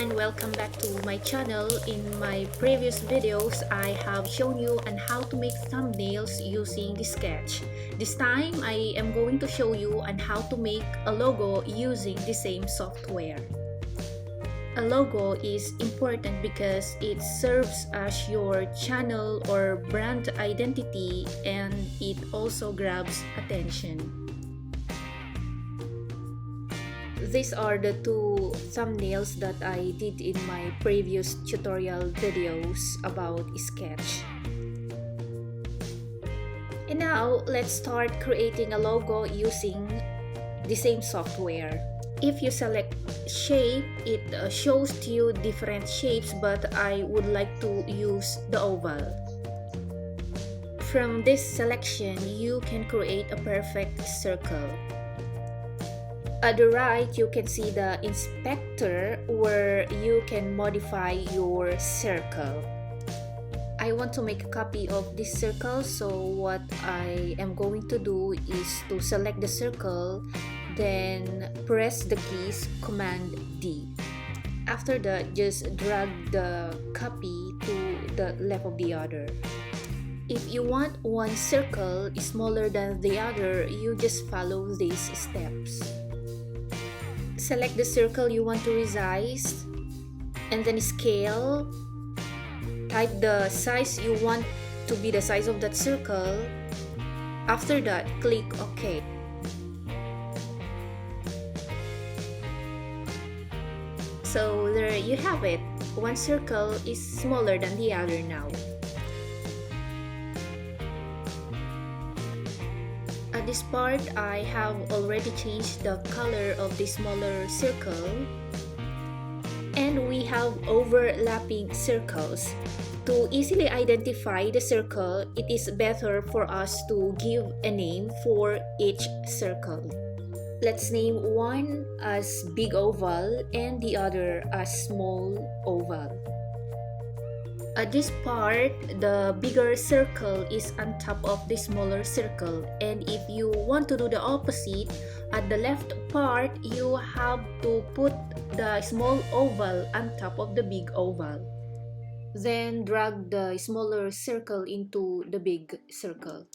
everyone, welcome back to my channel. In my previous videos, I have shown you on how to make thumbnails using the Sketch. This time, I am going to show you on how to make a logo using the same software. A logo is important because it serves as your channel or brand identity, and it also grabs attention. These are the two thumbnails that I did in my previous tutorial videos about Sketch. And now, let's start creating a logo using the same software. If you select shape, it shows to you different shapes, but I would like to use the oval. From this selection, you can create a perfect circle. At the right, you can see the inspector where you can modify your circle. I want to make a copy of this circle, so what I am going to do is to select the circle, then press the keys Command D. After that, just drag the copy to the left of the other. If you want one circle smaller than the other, you just follow these steps. Select the circle you want to resize, and then scale. Type the size you want to be the size of that circle. After that, click OK. So there you have it. One circle is smaller than the other now. At this part, I have already changed the color of the smaller circle, and we have overlapping circles. To easily identify the circle, it is better for us to give a name for each circle. Let's name one as big oval and the other as small oval. At this part, the bigger circle is on top of the smaller circle, and if you want to do the opposite, at the left part, you have to put the small oval on top of the big oval. Then drag the smaller circle into the big circle.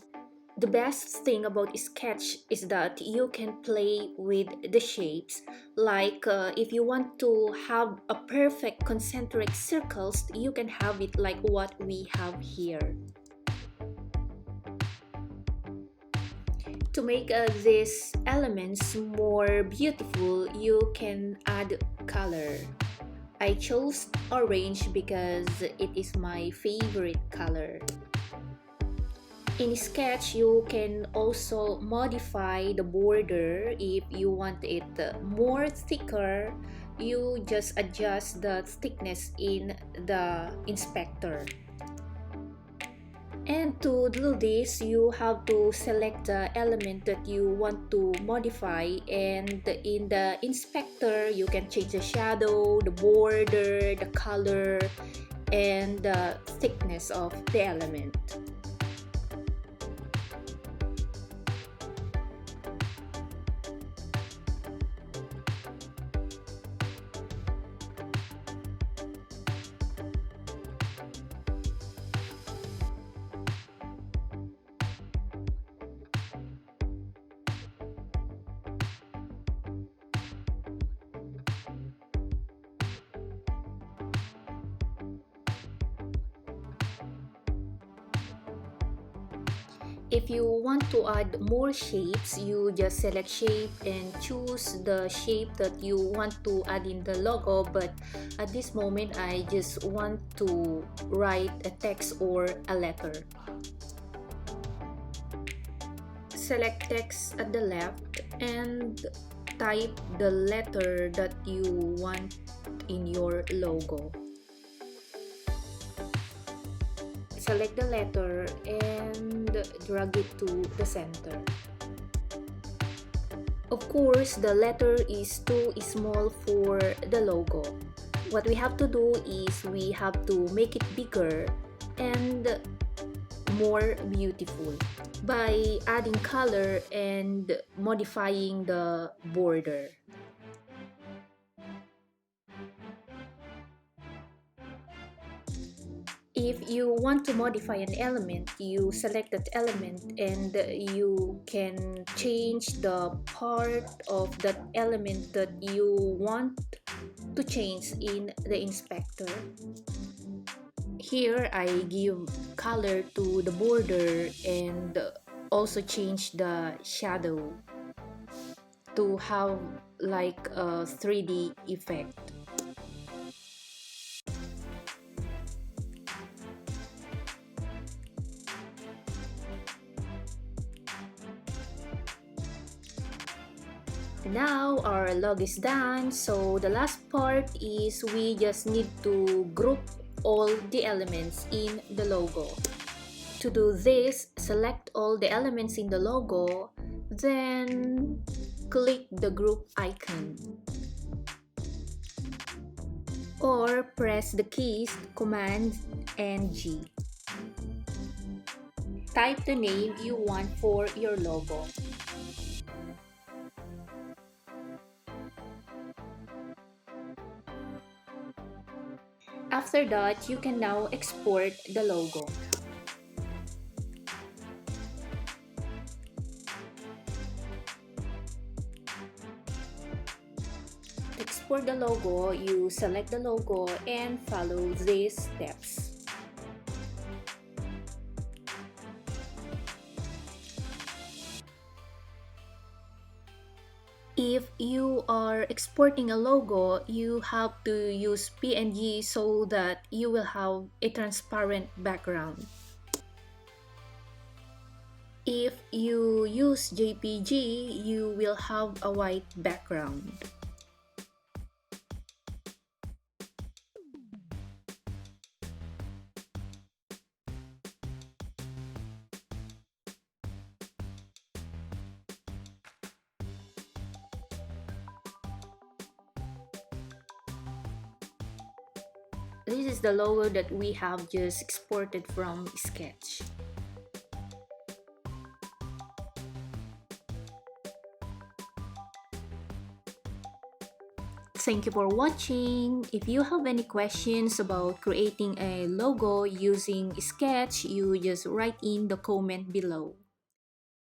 The best thing about Sketch is that you can play with the shapes. Like if you want to have a perfect concentric circles, you can have it like what we have here. To make these elements more beautiful, you can add color. I chose orange because it is my favorite color. In Sketch, you can also modify the border. If you want it more thicker, you just adjust the thickness in the inspector. And to do this, you have to select the element that you want to modify, and in the inspector, you can change the shadow, the border, the color, and the thickness of the element. If you want to add more shapes, you just select shape and choose the shape that you want to add in the logo. But at this moment, I just want to write a text or a letter. Select text at the left and type the letter that you want in your logo. Select the letter and drag it to the center. Of course, the letter is too small for the logo. What we have to do is we have to make it bigger and more beautiful by adding color and modifying the border. If you want to modify an element, you select that element and you can change the part of that element that you want to change in the inspector. Here I give color to the border and also change the shadow to have like a 3D effect. Now our log is done, so the last part is we just need to group all the elements in the logo. To do this, select all the elements in the logo, then click the group icon. Or press the keys Command and G. Type the name you want for your logo. After that, you can now export the logo. To export the logo, you select the logo and follow these steps. If you are exporting a logo, you have to use PNG so that you will have a transparent background. If you use JPG, you will have a white background. This is the logo that we have just exported from Sketch. Thank you for watching. If you have any questions about creating a logo using Sketch, you just write in the comment below.